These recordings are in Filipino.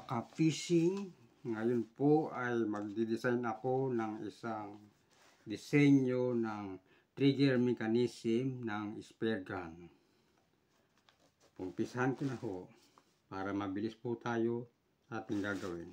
ka-fishing. Ngayon po ay magdi-design ako ng isang disenyo ng trigger mechanism ng spear gun. Umpisahan ko na ho para mabilis po tayo ating gagawin.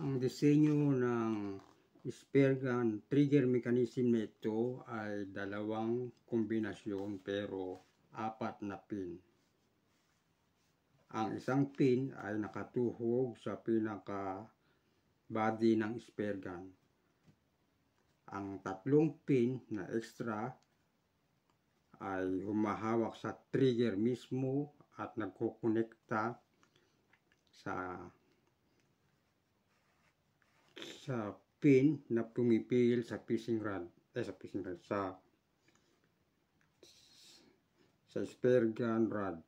Ang disenyo ng spear gun trigger mechanism na ito ay dalawang kombinasyon pero apat na pin. Ang isang pin ay nakatuhog sa pinaka body ng spear gun. Ang tatlong pin na extra ay humahawak sa trigger mismo at nagkukonekta sa pin na pumipigil sa fishing rod, sa spear gun rod.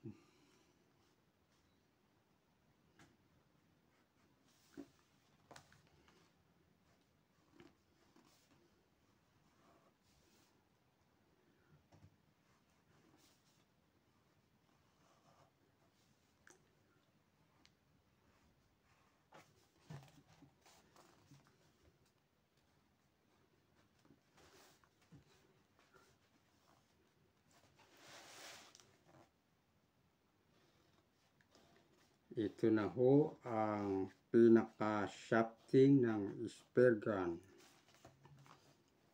Ito na ho ang pinaka-shafting ng spear gun.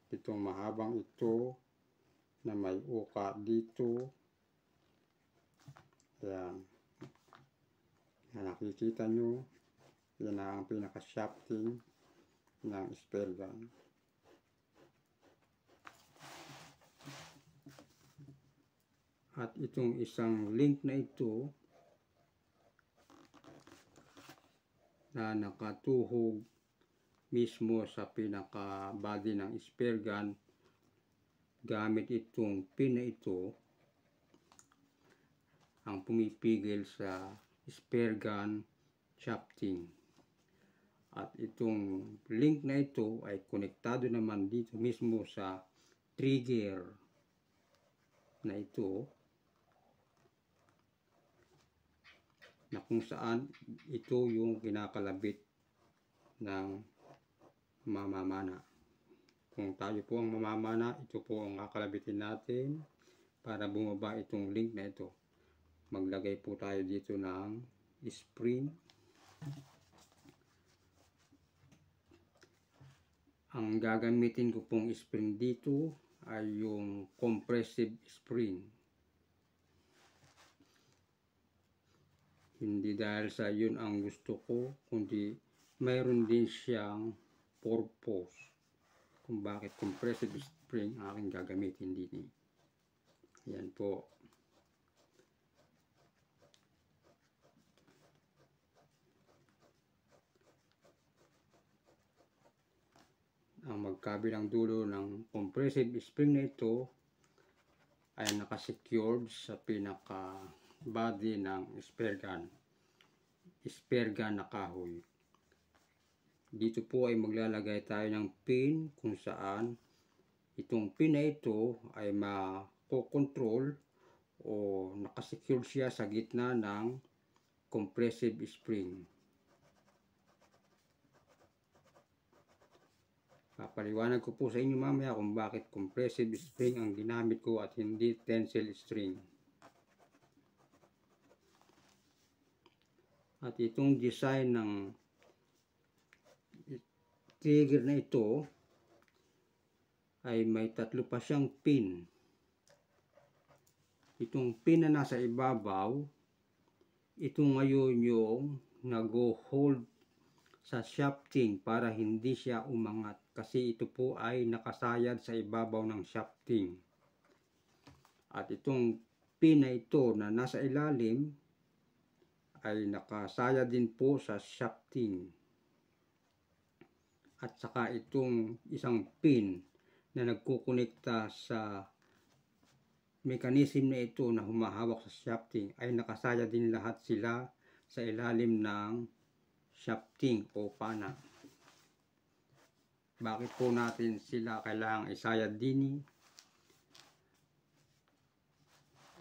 Itong mahabang ito na may uka dito. Ayan. Nakikita nyo, yan ang pinaka-shafting ng spear gun. At itong isang link na ito na nakatuhog mismo sa pinaka body ng spear gun, gamit itong pin na ito ang pumipigil sa spear gun shafting. At itong link na ito ay konektado naman dito mismo sa trigger na ito, na kung saan ito yung kinakalabit ng mamamana. Kung tayo po ang mamamana, ito po ang kakalabitin natin para bumaba itong link na ito. Maglagay po tayo dito ng spring. Ang gagamitin ko pong spring dito ay yung compressive spring. Hindi dahil sa yun ang gusto ko, kundi mayroon din siyang purpose kung bakit compressive spring ang aking gagamitin din. Yan po. Ang magkabilang dulo ng compressive spring na ito ay nakasecured sa pinaka body ng spear gun na kahoy. Dito po ay maglalagay tayo ng pin kung saan itong pin na ito ay makokontrol o nakasecured siya sa gitna ng compressive spring. Papaliwanag ko po sa inyo mamaya kung bakit compressive spring ang ginamit ko at hindi tensile string. At itong design ng trigger na ito ay may 3 pa siyang pin. Itong pin na nasa ibabaw, ito ngayon yung nag-hold sa shafting para hindi siya umangat, kasi ito po ay nakasayad sa ibabaw ng shafting. At itong pin na ito na nasa ilalim ay nakasayad din po sa shafting. At saka itong isang pin na nagkukonekta sa mechanism na ito na humahawak sa shafting ay nakasaya din lahat sila sa ilalim ng shafting o pana. Bakit po natin sila kailangang isayad din?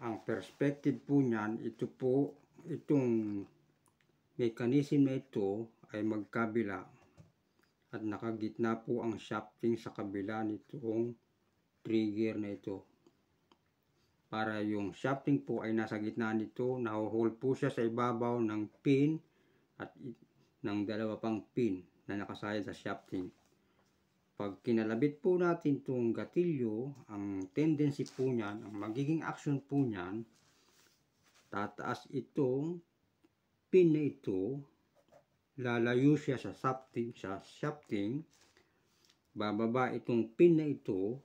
Ang perspective po niyan, itong mechanism na ito ay magkabila at nakagitna po ang shafting sa kabila nitong trigger na ito. Para yung shafting po ay nasa gitna nito, nahuhold po siya sa ibabaw ng pin at ng 2 pang pin na nakasayad sa shafting. Pag kinalabit po natin itong gatilyo, ang tendency po niyan, ang magiging action po niyan, tataas itong pin na ito, lalayo siya sa shafting, bababa itong pin na ito,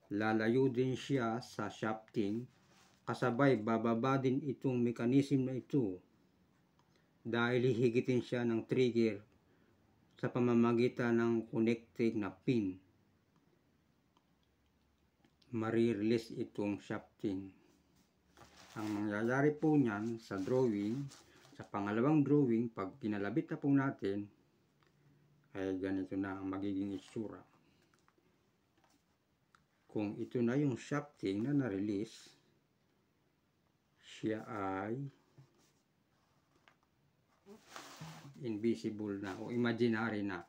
lalayo din siya sa shafting, kasabay bababa din itong mechanism na ito dahil hihigitin siya ng trigger sa pamamagitan ng connecting na pin. Marirelease itong shafting. Ang mangyayari po niyan sa drawing, sa pangalawang drawing, pag kinalabit na po natin, ay ganito na ang magiging itsura. Kung ito na yung shafting na na-release, siya ay invisible na o imaginary na.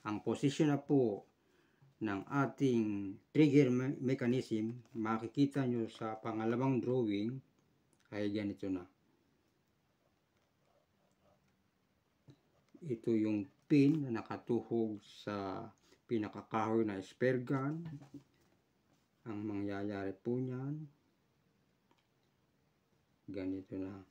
Ang posisyon na po ng ating trigger mechanism, makikita nyo sa pangalawang drawing, ay ganito na. Ito yung pin na nakatuhog sa pinakakahoy na spare gun. Ang mangyayari po niyan, ganito na.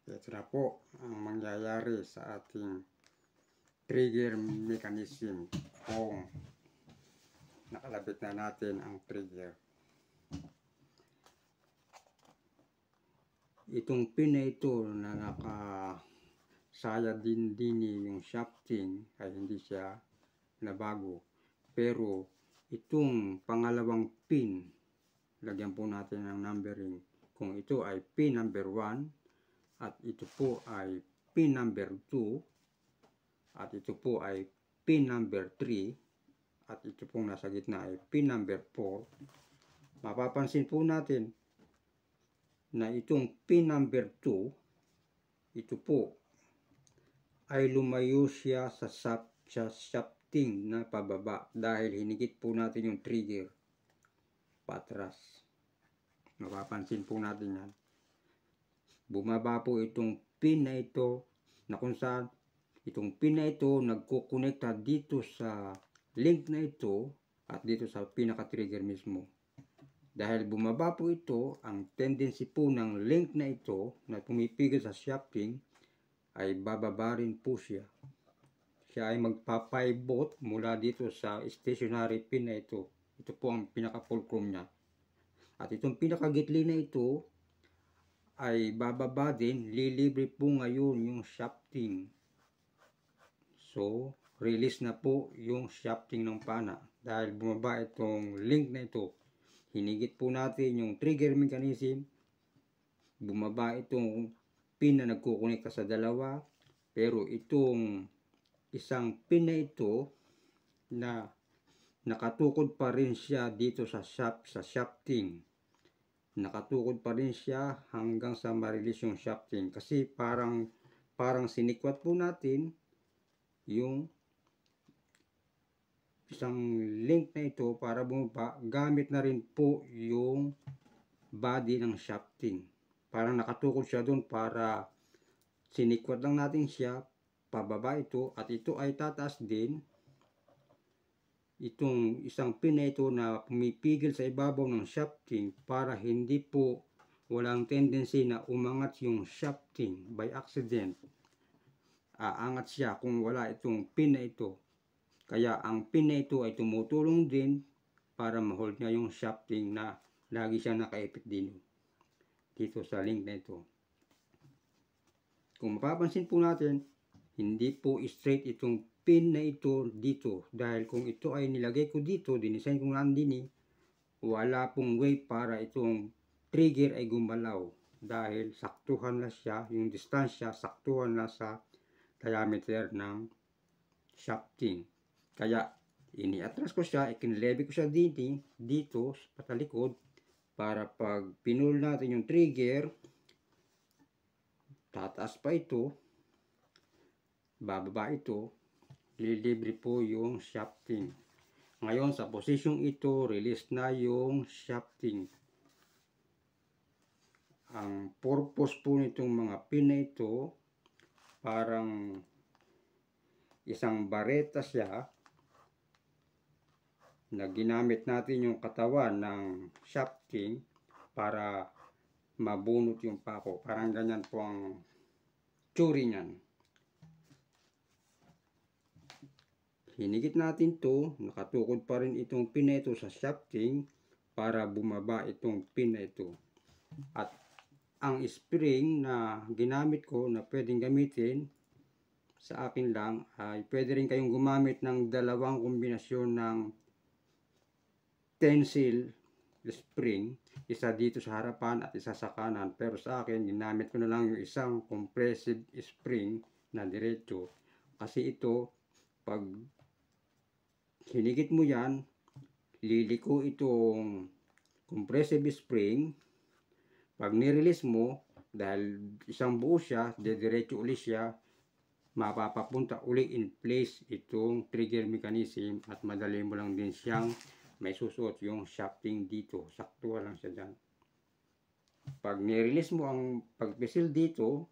Ito na po ang mangyayari sa ating trigger mechanism kung nakalabit na natin ang trigger. Itong pin na ito na saya din yung shafting ay hindi siya nabago. Pero itong pangalawang pin, lagyan po natin ng numbering. Kung ito ay pin number 1 at ito po ay pin number 2 at ito po ay pin number 3 at ito pong nasa gitna ay pin number 4, mapapansin po natin na itong pin number 2, ito po ay lumayo siya sa shafting na pababa dahil hinigit po natin yung trigger patras. Mapapansin po natin yan. Bumaba po itong pin na ito na kung saan itong pin na ito nagkukonekta dito sa link na ito at dito sa pinaka-trigger mismo. Dahil bumaba po ito, ang tendency po ng link na ito na pumipigil sa shafting ay bababa rin po siya. Siya ay magpa-pivot mula dito sa stationary pin na ito. Ito po ang pinaka-fulcrum niya. At itong pinaka-gitli na ito ay bababa din, lilibre po ngayon yung shafting. So, release na po yung shafting ng pana dahil bumaba itong link na ito. Hinigit po natin yung trigger mechanism, bumaba itong pin na nagkukonekta sa dalawa, pero itong isang pin na ito na nakatukod pa rin siya dito sa shafting. Nakatukod pa rin siya hanggang sa ma-release yung shafting kasi parang sinikwat po natin yung isang link na ito para bumaba gamit na rin po yung body ng shafting. Parang nakatukod siya doon para sinikwat lang natin siya pababa ito at ito ay tataas din. Itong isang pin na ito na pumipigil sa ibabaw ng shafting para hindi po walang tendency na umangat yung shafting by accident. Aangat siya kung wala itong pin na ito. Kaya ang pin na ito ay tumutulong din para ma-hold niya yung shafting na lagi siyang nakaipit dito sa link na ito. Kung mapapansin po natin, hindi po straight itong pin na ito dito dahil kung ito ay nilagay ko dito, dinisign ko lang din wala pong way para itong trigger ay gumalaw dahil saktuhan na siya, yung distansya saktuhan na sa diameter ng shafting. Kaya ini-atras ko siya, ikinlebe ko siya dito sa patalikod para pag pinul natin yung trigger, tataas pa ito, bababa ito, lilibre po yung shafting. Ngayon sa position ito, release na yung shafting. Ang purpose po nitong mga pin na ito, parang isang bareta siya na ginamit natin yung katawan ng shafting para mabunot yung pako. Parang ganyan po ang tsuri niyan. Hinigit natin to, nakatukod pa rin itong pin na ito sa shafting para bumaba itong pin na ito. At ang spring na ginamit ko na pwedeng gamitin sa akin lang ay pwede rin kayong gumamit ng dalawang kombinasyon ng tensile spring, isa dito sa harapan at isa sa kanan. Pero sa akin, ginamit ko na lang yung isang compressive spring na diretso kasi ito pag hinigit mo yan, liliko itong compressive spring. Pag nirelease mo, dahil isang buo siya, diretso ulit siya, mapapapunta uli in place itong trigger mechanism at madali mo lang din siyang may susuot yung shafting dito. Sakto lang siya dyan. Pag nirelease mo ang pagpisil dito,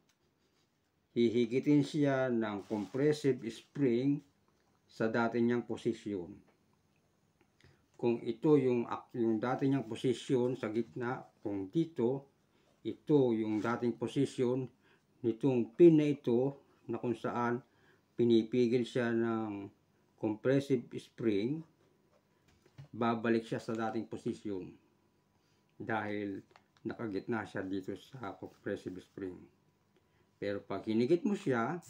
hihigitin siya ng compressive spring sa dati niyang posisyon. Kung ito yung dati niyang posisyon sa gitna, kung dito, ito yung dating posisyon nitong pin na ito na kung saan pinipigil siya ng compressive spring, babalik siya sa dating posisyon dahil nakagitna siya dito sa compressive spring. Pero pag hinigit mo siya,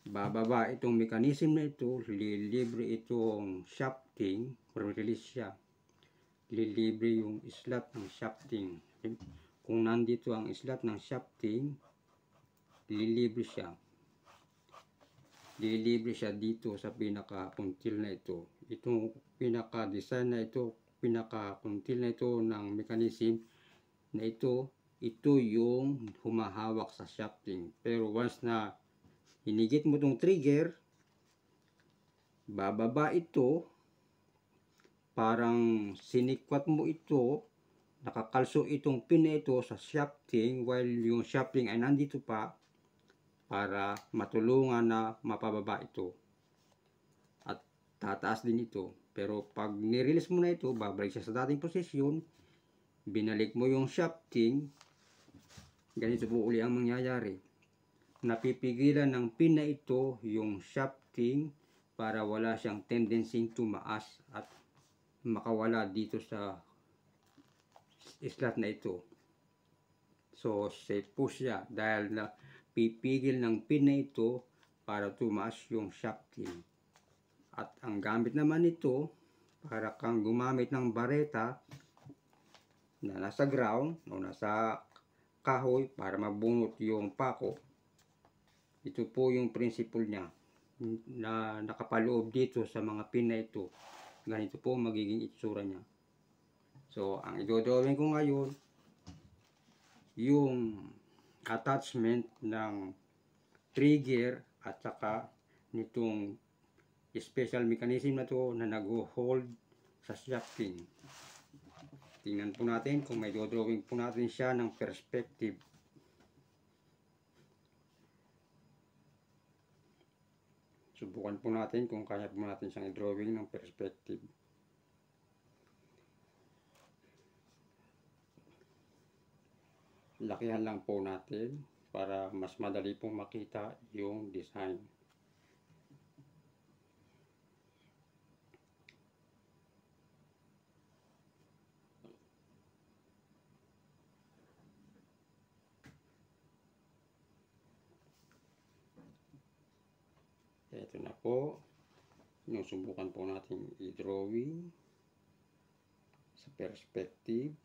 bababa itong mechanism na ito, lilibre itong shafting, release siya. Lilibre yung slot ng shafting. Kung nandito ang slot ng shafting, lilibre siya. Lilibre siya dito sa pinaka-kuntil na ito. Itong pinaka-design na ito, pinaka-kuntil na ito ng mechanism na ito yung humahawak sa shafting. Pero once na hinigit mo itong trigger, bababa ito, parang sinikwat mo ito, nakakalso itong pin na ito sa shafting while yung shafting ay nandito pa para matulungan na mapababa ito. At tataas din ito. Pero pag nirelease mo na ito, babalik siya sa dating posisyon, binalik mo yung shafting, ganito po uli ang mangyayari. Napipigilan ng pin na ito yung shafting para wala siyang tendency tumaas at makawala dito sa slot na ito. So safe po siya dahil na pipigil ng pin na ito para tumaas yung shafting. At ang gamit naman nito, para kang gumamit ng bareta na nasa ground o nasa kahoy para mabunot yung pako. Ito po yung principle niya na nakapaloob dito sa mga pin na ito. Ganito po magiging itsura niya. So, ang idodrawing ko ngayon, yung attachment ng trigger at saka nitong special mechanism na to na nag-hold sa shafting. Tingnan po natin kung may drawing po natin siya ng perspective. Subukan po natin kung kaya po natin siyang i-drawing ng perspective. Lakihan lang po natin para mas madali pong makita yung design. Ito na po. Sinusubukan po natin i-drawing sa perspective.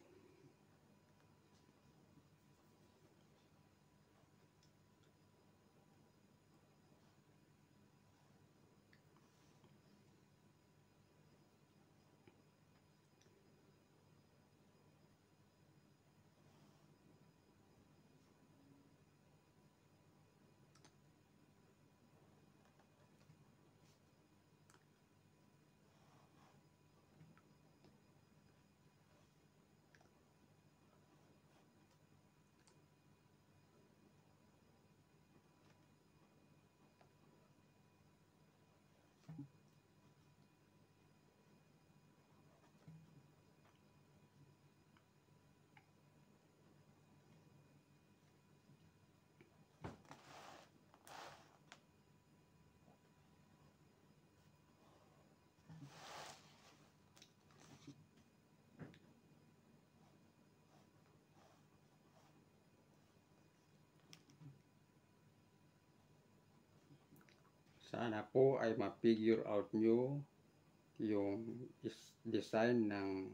Sana po ay ma-figure out nyo yung design ng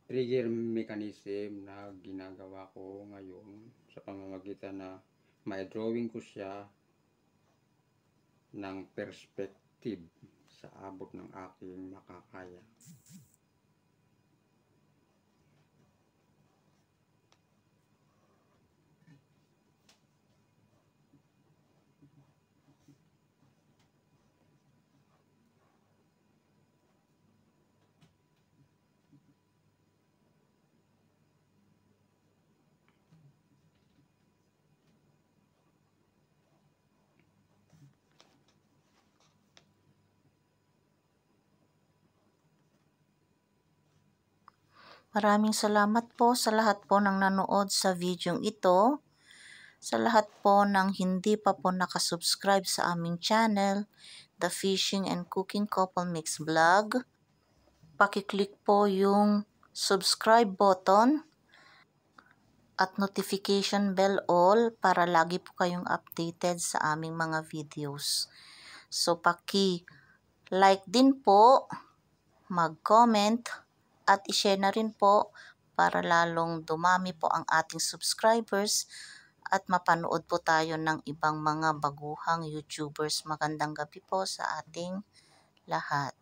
trigger mechanism na ginagawa ko ngayon sa pamamagitan na may drawing ko siya ng perspective sa abot ng aking makakaya. Maraming salamat po sa lahat po ng nanood sa videong ito. Sa lahat po ng hindi pa po nakasubscribe sa aming channel, The Fishing and Cooking Couple Mix Vlog, pakiclick po yung subscribe button at notification bell all para lagi po kayong updated sa aming mga videos. So paki-like din po, mag-comment at i-share na rin po para lalong dumami po ang ating subscribers at mapanood po tayo ng ibang mga baguhang YouTubers. Magandang gabi po sa ating lahat.